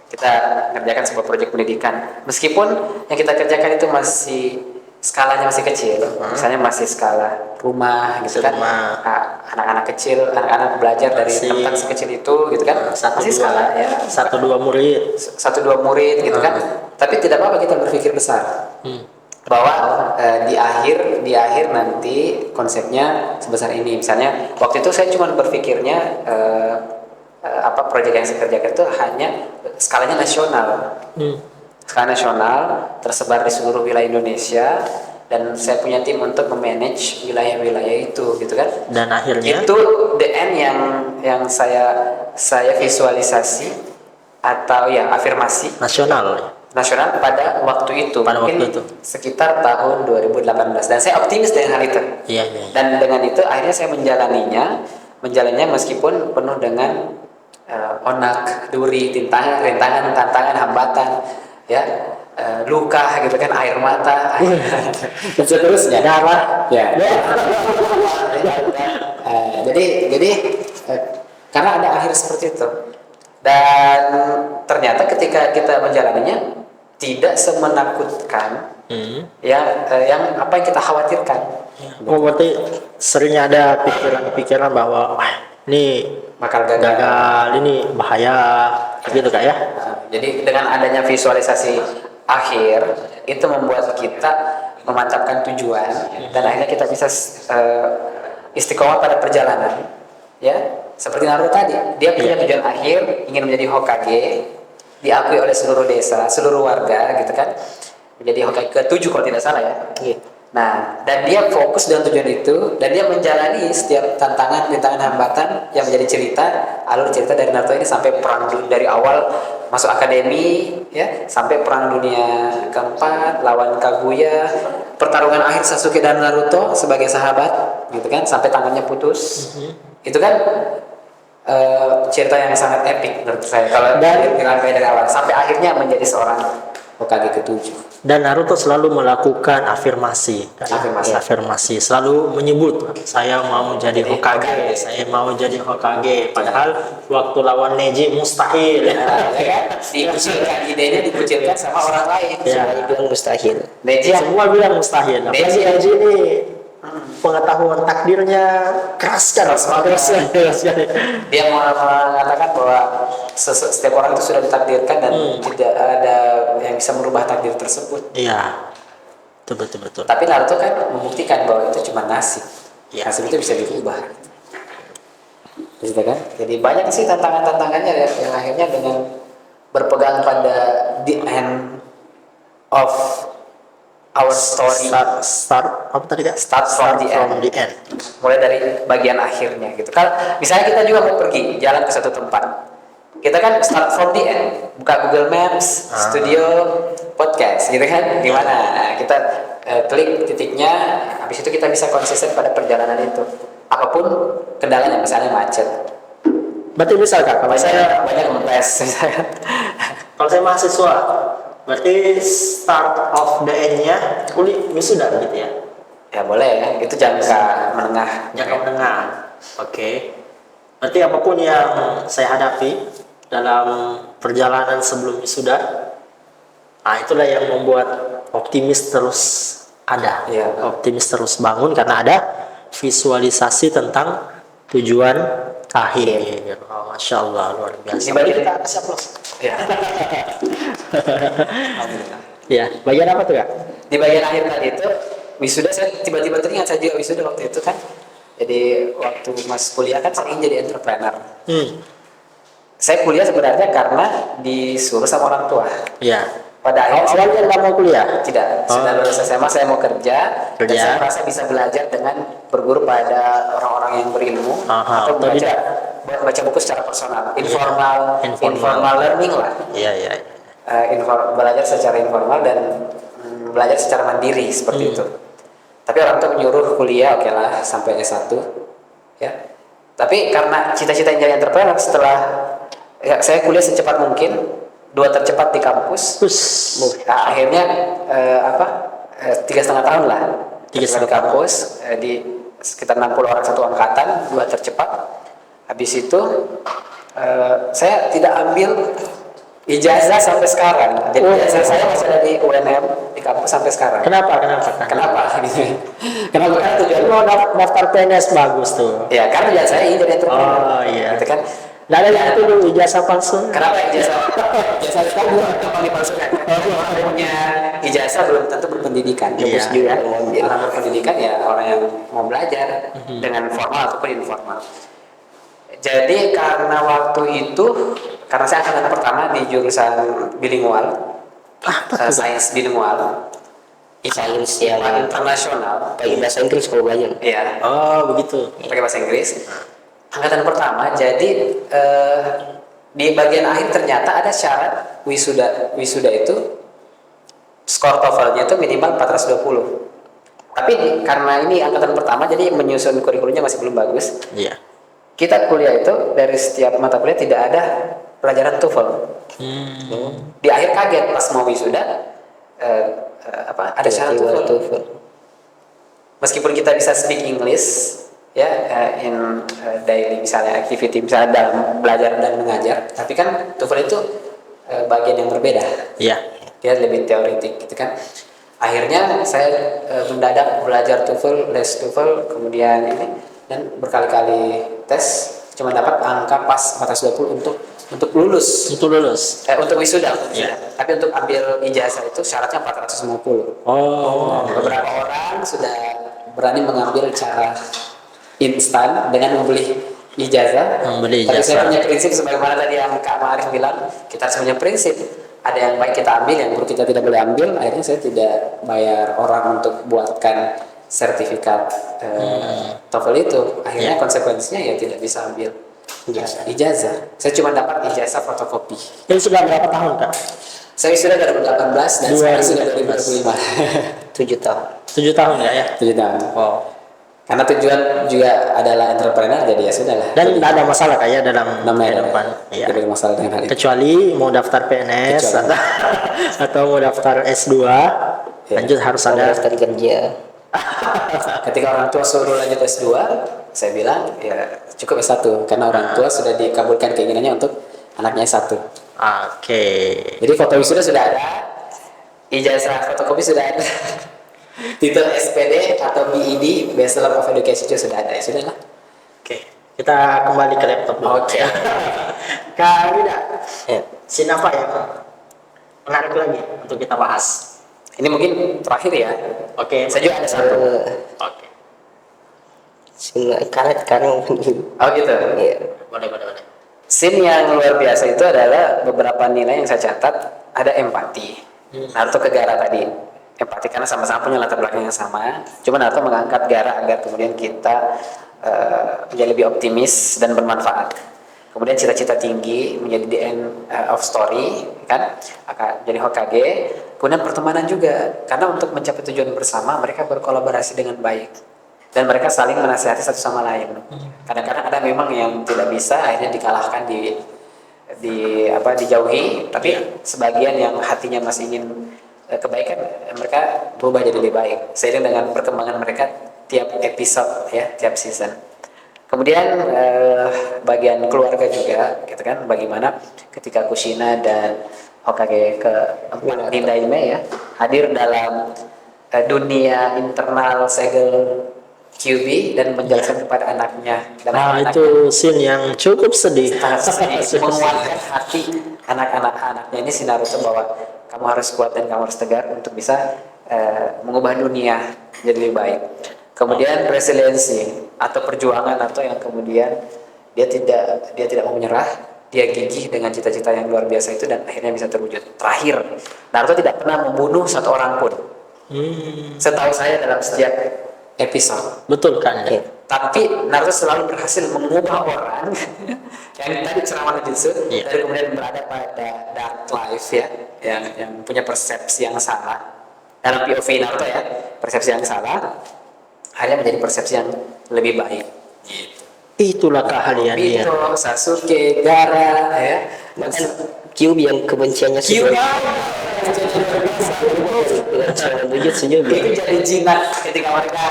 Kita ngerjakan sebuah project pendidikan, meskipun yang kita kerjakan itu masih skalanya masih kecil, misalnya masih skala rumah gitu kan, anak-anak kecil, anak-anak belajar dari tempat sekecil itu gitu kan, masih skala ya 1-2 murid gitu kan, tapi tidak apa-apa kita berpikir besar bahwa di akhir nanti konsepnya sebesar ini. Misalnya waktu itu saya cuma berpikirnya proyek yang saya kerjakan itu hanya skalanya nasional. Skala nasional tersebar di seluruh wilayah Indonesia, dan saya punya tim untuk memanage wilayah-wilayah itu gitu kan. Dan akhirnya Itu the end yang saya visualisasi atau ya afirmasi nasional. pada waktu itu, Pada mungkin waktu itu. sekitar tahun 2018, dan saya optimis dengan hal itu. Iya. Dan dengan itu akhirnya saya menjalaninya meskipun penuh dengan onak, duri, rintangan, tantangan, hambatan, ya, luka gitu kan, air mata, dan seterusnya. Darah. Ya. Jadi karena ada akhir seperti itu, dan ternyata ketika kita menjalaninya tidak semenakutkan yang apa yang kita khawatirkan. Oh, berarti seringnya ada pikiran-pikiran bahwa wah, ini Bakal gagal. ini bahaya gitu Kak ya. Jadi dengan adanya visualisasi akhir itu membuat kita memantapkan tujuan, dan akhirnya kita bisa istiqomah pada perjalanan, ya. Seperti Naruto tadi, dia punya tujuan akhir, ingin menjadi Hokage, diakui oleh seluruh desa, seluruh warga gitu kan, menjadi Hokage ke-7 kalau tidak salah ya. Nah, dan dia fokus dengan tujuan itu, dan dia menjalani setiap tantangan, hambatan yang menjadi alur cerita dari Naruto ini sampai perang dari awal masuk akademi, ya, sampai perang dunia keempat lawan Kaguya, pertarungan akhir Sasuke dan Naruto sebagai sahabat, gitu kan, sampai tangannya putus. Itu kan cerita yang sangat epik menurut saya kalau dirangkai dari awal sampai akhirnya menjadi seorang Hokage ke-7. Dan Naruto selalu melakukan afirmasi, selalu menyebut saya mau jadi Hokage, saya mau jadi Hokage. Padahal waktu lawan Neji mustahil. Dikucilkan, idenya dikucilkan sama orang lain. Semua bilang mustahil. Neji Semua bilang mustahil. Apalagi Neji ini pengetahuan takdirnya keras kan. Dia mengatakan bahwa setiap orang itu sudah ditakdirkan dan tidak ada yang bisa merubah takdir tersebut. Iya, betul. Tapi Naruto kan membuktikan bahwa itu cuma nasib. Ya. Nasib itu bisa dirubah. Gitu kan? Jadi banyak sih tantangannya ya, yang akhirnya dengan berpegang pada the end of our story. Start apa tadi Kak? Start from the end. Mulai dari bagian akhirnya gitu. Kalau misalnya kita juga mau pergi jalan ke satu tempat, kita kan start from the end, buka Google Maps, studio, podcast, gitu kan? Gimana? Nah, kita klik titiknya, habis itu kita bisa konsisten pada perjalanan itu. Apapun kendalanya, misalnya macet. Berarti misal Kak, kalau saya banyak kempes. kalau saya mahasiswa, berarti start of the end-nya wisuda gitu ya? Ya boleh ya, itu jangka menengah. Oke. Berarti apapun yang saya hadapi dalam perjalanan sebelum wisuda, nah itulah yang membuat optimis terus ada. Iya. Optimis terus bangun karena ada visualisasi tentang tujuan akhir. Oh, Masya Allah, luar biasa. Di bagian Kita kasih aplaus. Ya. Ya, bagian apa tuh Kak? Di bagian akhir tadi itu wisuda, saya tiba-tiba teringat saya juga wisuda waktu itu kan. Jadi waktu mas kuliah kan saya ingin jadi entrepreneur. Saya kuliah sebenarnya karena disuruh sama orang tua. Iya. Pada akhirnya Awalnya nggak mau kuliah? tidak. Setelah lulus SMA saya mau kerja. Dan saya merasa bisa belajar dengan berguru pada orang-orang yang berilmu atau baca buku secara personal, informal learning lah. Iya. Belajar secara informal dan belajar secara mandiri seperti itu. Tapi orang tua menyuruh kuliah, oke lah sampai S1 ya. Tapi karena cita-cita jadi entrepreneur, setelah saya kuliah secepat mungkin, 2 tercepat di kampus. Nah, akhirnya 3,5 tahun lah. 3,5 di kampus, di sekitar 60 orang satu angkatan, 2 tercepat. Habis itu saya tidak ambil ijazah sampai sekarang. Jadi ijazah saya masih ada di UNM di kampus sampai sekarang. Kenapa? Kenapa? Kenapa? Karena tujuan mau daftar PNS bagus tuh. Ya, karena tujuan saya ingin jadi entrepreneur. Oh iya. Gitu kan? Nggak ada yang tuh ijazah palsu. Kenapa ijazah sekarang belum tentu dipalsukan? Punya ijazah belum tentu berpendidikan. Iya. Juga orang berpendidikan ya orang yang mau belajar dengan formal ataupun informal. Jadi karena waktu itu, karena saya angkatan pertama di jurusan bilingual, sains bilingual, Sains yang internasional, pakai bahasa Inggris kalau belajar. iya, Oh, begitu. pakai bahasa Inggris. Angkatan pertama, jadi di bagian akhir ternyata ada syarat wisuda itu skor TOEFL-nya itu minimal 420. Tapi karena ini angkatan pertama, jadi menyusun kurikulumnya masih belum bagus. Iya. Kita kuliah itu dari setiap mata kuliah tidak ada pelajaran TOEFL. Di akhir kaget pas mau wisuda, ada syarat TOEFL. Meskipun kita bisa speak English, ya in daily misalnya activity, misalnya dalam belajar dan mengajar, tapi kan TOEFL itu bagian yang berbeda. Iya. Dia lebih teoretik, gitu kan. Akhirnya saya mendadak belajar TOEFL, les TOEFL, kemudian ini dan berkali-kali tes cuma dapat angka pas 420 untuk lulus. Itu lulus. Untuk wisuda. Iya. Tapi untuk ambil ijazah itu syaratnya 450. Oh. Beberapa orang sudah berani mengambil cara instan dengan membeli ijazah. Membeli Tapi saya ijazah. punya prinsip sebagaimana tadi yang Kak Ma'arif bilang, kita harus punya prinsip. Ada yang baik kita ambil, yang buruk kita tidak boleh ambil. Akhirnya saya tidak bayar orang untuk buatkan sertifikat TOEFL itu. Akhirnya konsekuensinya ya tidak bisa ambil ijazah. Saya cuma dapat ijazah fotokopi. Ini sudah berapa tahun, Kak? Saya sudah 2018 dan sekarang sudah 2025. 7 tahun. 7 tahun ya, ya? 7 tahun. Oh. Karena tujuan juga adalah entrepreneur, jadi ya sudah lah. Dan tidak ada masalah kayak dalam namanya kehidupan. Iya. tidak ada masalah dengan hal itu. Kecuali mau daftar PNS Kecuali. atau mau daftar S2, lanjut harus Saya ada. daftar kerja. Ketika orang tua suruh lanjut S2, saya bilang ya cukup S1 karena orang tua sudah dikabulkan keinginannya untuk anaknya S1. Oke. Jadi foto wisuda sudah ada, ijazah fotokopi sudah ada, titel SPD atau BEd Bachelor of Education juga sudah ada, ya sudah lah. Oke. Kita kembali ke laptop dulu. Oke. Kak Rida, Ya. scene apa yang menarik lagi untuk kita bahas? Ini mungkin terakhir ya. Oke. Saya juga ada satu. Oke. Karena Oh gitu. ya. Boleh, boleh, boleh. Scene yang luar biasa itu adalah beberapa nilai yang saya catat. Ada empati. Naruto ke Gaara tadi. Empati karena sama-sama punya latar belakang yang sama. Cuma Naruto mengangkat Gaara agar kemudian kita menjadi lebih optimis dan bermanfaat. Kemudian cita-cita tinggi menjadi the end of story, kan? Akan jadi Hokage. Kemudian pertemanan juga, karena untuk mencapai tujuan bersama mereka berkolaborasi dengan baik dan mereka saling menasihati satu sama lain. Kadang-kadang ada memang yang tidak bisa, akhirnya dikalahkan, dijauhi. Tapi sebagian yang hatinya masih ingin kebaikan, mereka berubah jadi lebih baik seiring dengan perkembangan mereka tiap episode, ya, tiap season. Kemudian bagian keluarga juga, gitu kan? Bagaimana ketika Kushina dan Hokage keempat Nindaime ya hadir dalam dunia internal segel QB dan menjelaskan kepada anaknya dan Nah, anak-anak itu scene yang cukup sedih. menguatkan hati anak-anaknya ini si Naruto bahwa kamu harus kuat dan kamu harus tegar untuk bisa mengubah dunia jadi lebih baik. Kemudian resiliensi atau perjuangan atau yang kemudian dia tidak mau menyerah, dia gigih dengan cita-cita yang luar biasa itu dan akhirnya bisa terwujud. Terakhir, Naruto tidak pernah membunuh satu orang pun. Setahu saya dalam setiap episode. Betul kan? Ya. Tapi Naruto selalu berhasil mengubah orang yang tadi ceramah Jutsu Iya. dari kemudian berada pada dark life ya, yang punya persepsi yang salah dalam POV Naruto ya, persepsi yang salah hanya menjadi persepsi yang lebih baik. Gitu. Itulah keahlian dia. Obito, Sasuke, Gaara ya, Bahkan Kyuubi yang kebenciannya Kyuubi Jangan bujut juga. itu jadi jinak ketika mereka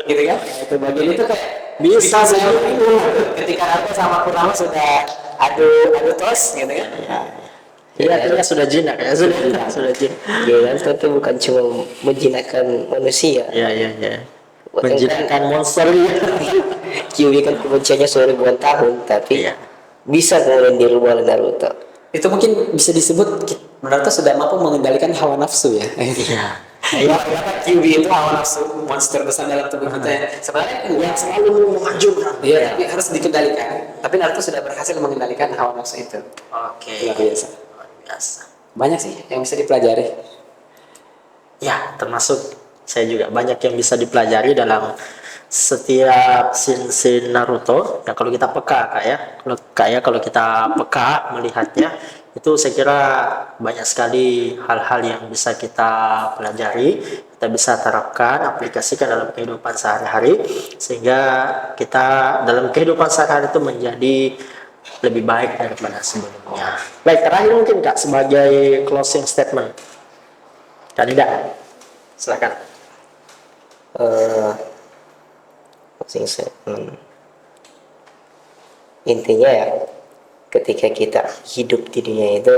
gitu kan, itu bagian itu kayak Bisa saya ketika Naruto sama Kurama sudah adu tos gitu kan. Iya, artinya sudah jinak ya, sudah jinak. Ya kan, itu bukan cuma menjinakkan manusia. Iya, iya, iya. Menjinakkan monster ya. Kyuubi kan kebenciannya sudah ribuan tahun, tapi Iya. bisa kemudian dirubah oleh Naruto. Itu mungkin bisa disebut Naruto sudah mampu mengendalikan hawa nafsu ya. Iya. Iya. QB itu hawa nafsu monster besar dalam tubuh kita ya. Sebenarnya Yang selalu menghancurkan. iya, tapi harus dikendalikan. Tapi Naruto sudah berhasil mengendalikan hawa nafsu itu. Oke. Luar biasa. Luar biasa. Banyak sih yang bisa dipelajari. Ya, termasuk saya juga banyak yang bisa dipelajari dalam setiap scene Naruto. Ya kalau kita peka kalau kita peka melihatnya, itu saya kira banyak sekali hal-hal yang bisa kita pelajari, kita bisa terapkan, aplikasikan dalam kehidupan sehari-hari, sehingga kita dalam kehidupan sehari-hari itu menjadi lebih baik daripada sebelumnya. Baik, terakhir mungkin Kak sebagai closing statement. Kandidat, silakan. Closing statement. Intinya ya, ketika kita hidup di dunia itu,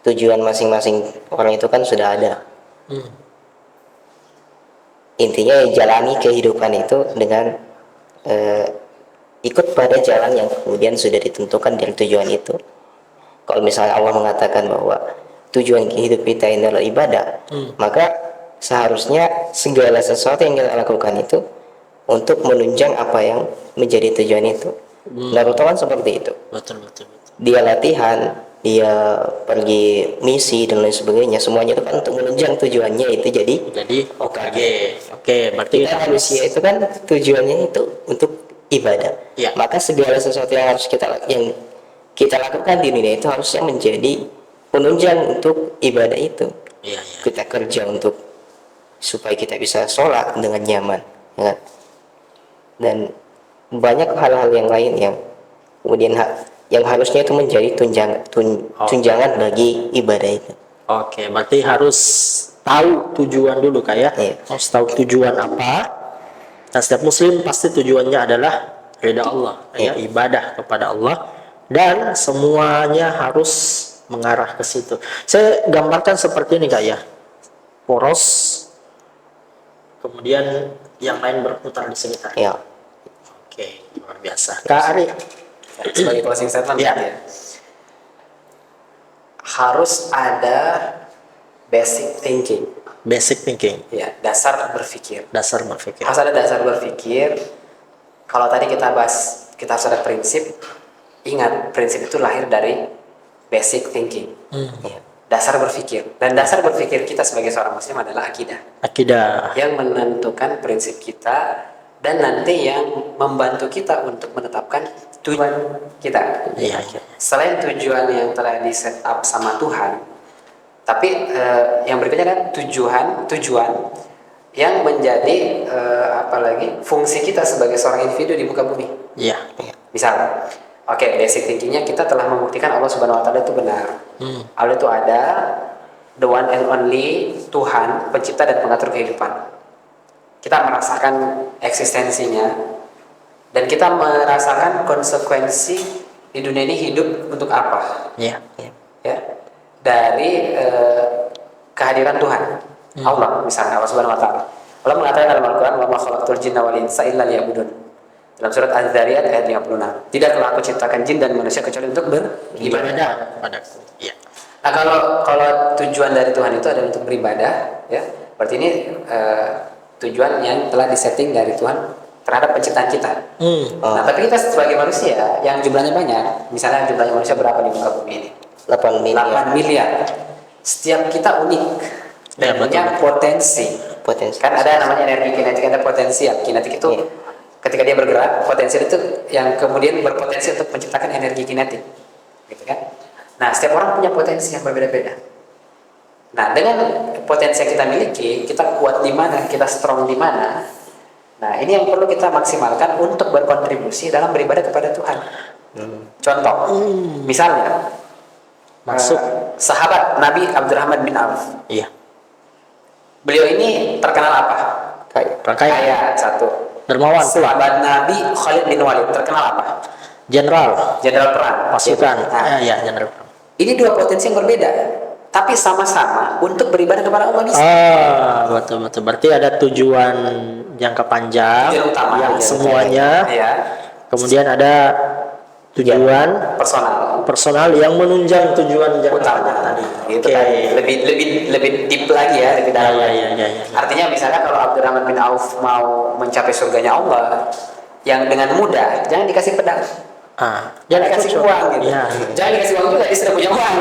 tujuan masing-masing orang itu kan sudah ada. Intinya jalani kehidupan itu dengan ikut pada jalan yang kemudian sudah ditentukan dari tujuan itu. Kalau misalnya Allah mengatakan bahwa tujuan hidup kita ini adalah ibadah, maka seharusnya segala sesuatu yang kita lakukan itu untuk menunjang apa yang menjadi tujuan itu. Naruto kan seperti itu. Betul. Dia latihan, dia pergi misi dan lain sebagainya, semuanya itu kan untuk menunjang tujuannya itu jadi Oke, berarti kita manusia itu kan tujuannya itu untuk ibadah. Iya. Maka segala sesuatu yang harus kita lakukan di dunia itu harusnya menjadi penunjang untuk ibadah itu. Iya. Kita kerja untuk supaya kita bisa sholat dengan nyaman, ya kan? Dan banyak hal-hal yang lain yang kemudian yang harusnya itu menjadi tunjangan bagi ibadah itu. Oke, berarti harus tahu tujuan dulu Kak ya. Iya. Harus tahu tujuan apa. Dan setiap muslim pasti tujuannya adalah ridha Allah, ya, ibadah kepada Allah, dan semuanya harus mengarah ke situ. Saya gambarkan seperti ini Kak ya. Poros, kemudian yang lain berputar di sekitar. Ya. Oke, luar biasa. Kak Ari, Sebagai closing statement Iya. ya. Harus ada basic thinking. basic thinking, Ya, dasar berpikir. dasar berpikir. Harus ada dasar berpikir. Kalau tadi kita bahas kita harus ada prinsip. Ingat, prinsip itu lahir dari basic thinking. Ya, dasar berpikir. Dan dasar berpikir kita sebagai seorang muslim adalah akidah. Akidah. Yang menentukan prinsip kita dan nanti yang membantu kita untuk menetapkan tujuan kita. Iya. Selain tujuan yang telah di set up sama Tuhan, tapi yang berikutnya adalah tujuan yang menjadi apalagi fungsi kita sebagai seorang individu di muka bumi. Iya. Misal, basic thinkingnya kita telah membuktikan Allah Subhanahu Wa Taala itu benar. Allah itu ada, the one and only Tuhan, pencipta dan pengatur kehidupan. Kita merasakan eksistensinya dan kita merasakan konsekuensi di dunia ini hidup untuk apa? Iya. Ya, dari kehadiran Tuhan, Allah misalnya, Allah Subhanahu Wa Taala. Allah mengatakan dalam Al-Quran, "Wa ma khalaqtul jinna wal insa illa liya'budun." Dalam surat Az-Zariyat ayat 56. Tidaklah aku ciptakan jin dan manusia kecuali untuk beribadah. Padaku. Iya. Nah, kalau tujuan dari Tuhan itu adalah untuk beribadah, ya, berarti ini tujuan yang telah disetting dari Tuhan terhadap penciptaan kita. Nah, tapi kita sebagai manusia yang jumlahnya banyak, misalnya jumlahnya manusia berapa di muka bumi ini? 8 miliar 8 miliar. Setiap kita unik dan punya potensi. Kan ada namanya energi kinetik, ada potensial. Kinetik itu ketika dia bergerak, potensial itu yang kemudian berpotensi untuk menciptakan energi kinetik, gitu kan? Nah, setiap orang punya potensi yang berbeda-beda. Nah, dengan potensi yang kita miliki, kita kuat di mana, kita strong di mana. Nah, ini yang perlu kita maksimalkan untuk berkontribusi dalam beribadah kepada Tuhan. Contoh, misalnya, sahabat Nabi Abdurrahman bin Auf. Iya. Beliau ini terkenal apa? Kaya, satu. Dermawan. Sahabat Nabi Khalid bin Walid terkenal apa? Jenderal perang. pasukan. Nah, Jenderal perang. ini dua potensi yang berbeda, tapi sama-sama untuk beribadah kepada Allah bisa. Betul. Berarti ada tujuan jangka panjang Tujuan utama, yang tujuan semuanya. utama. Ya. Kemudian ada tujuan personal yang menunjang tujuan utama tadi. Itu tadi lebih deep lagi ya, lebih dalam. Ya. Artinya misalnya kalau Abdurrahman bin Auf mau mencapai surganya Allah yang dengan mudah, jangan dikasih pedang. Jangan dikasih uang gitu. Ya. Jangan dikasih uang juga, dia sudah punya uang.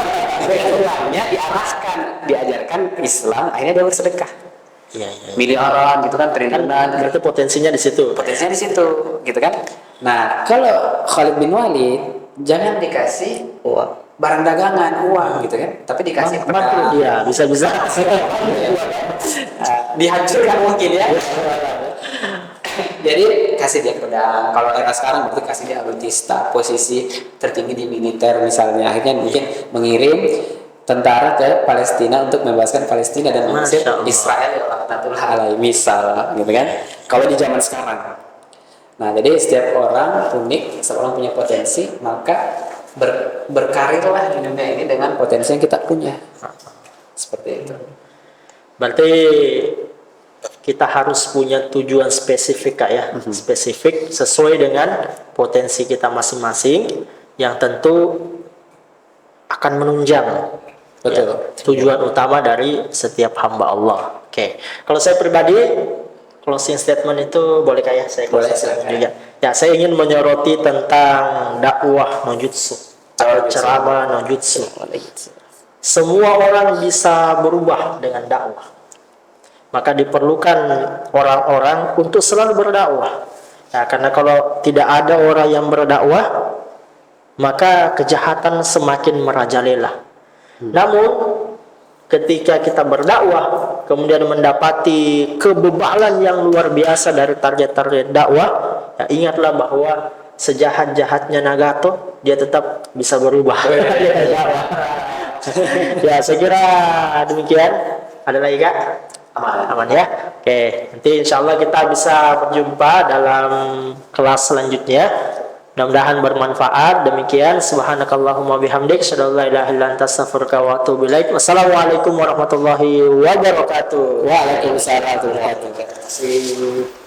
Uangnya diarahkan, diajarkan Islam, akhirnya dia bersedekah. Iya. Miliaran gitu kan, triliunan. Berarti potensinya di situ. Potensinya di situ, gitu kan? Nah, kalau Khalid bin Walid jangan dikasih barang dagangan, uang gitu kan, tapi dikasih pedang. Iya, bisa. Dihancurkan mungkin ya. Jadi kasih dia pedang. Kalau era sekarang berarti kasih dia alutsista, posisi tertinggi di militer misalnya. Akhirnya mungkin mengirim tentara ke Palestina untuk membebaskan Palestina dan mengusir Israel, laknatullah alaihi misal, gitu kan? Kalau di zaman sekarang. Nah, jadi setiap orang unik, setiap orang punya potensi, maka berkarirlah di dunia ini dengan potensi yang kita punya. Seperti itu. Berarti kita harus punya tujuan spesifik Kak ya. Spesifik sesuai dengan potensi kita masing-masing yang tentu akan menunjang tujuan utama dari setiap hamba Allah. Oke. Kalau saya pribadi closing statement itu boleh kayak saya boleh juga. Ya, saya ingin menyoroti tentang dakwah no jutsu atau ceramah no jutsu. Semua orang bisa berubah dengan dakwah. Maka diperlukan orang-orang untuk selalu berdakwah. Ya, karena kalau tidak ada orang yang berdakwah, maka kejahatan semakin merajalela. Namun ketika kita berdakwah kemudian mendapati kebebalan yang luar biasa dari target-target dakwah, ya ingatlah bahwa sejahat-jahatnya Nagato dia tetap bisa berubah. Ya, saya kira demikian. Ada lagi Kak? Aman ya. Oke, nanti insya Allah kita bisa berjumpa dalam kelas selanjutnya. Mudah-mudahan bermanfaat. Demikian, subhanakallahumma bihamdik, asyhadu an la ilaha illa anta, astaghfiruka wa atubu ilaik. Wassalamualaikum warahmatullahi wabarakatuh. Waalaikumsalam warahmatullahi wabarakatuh.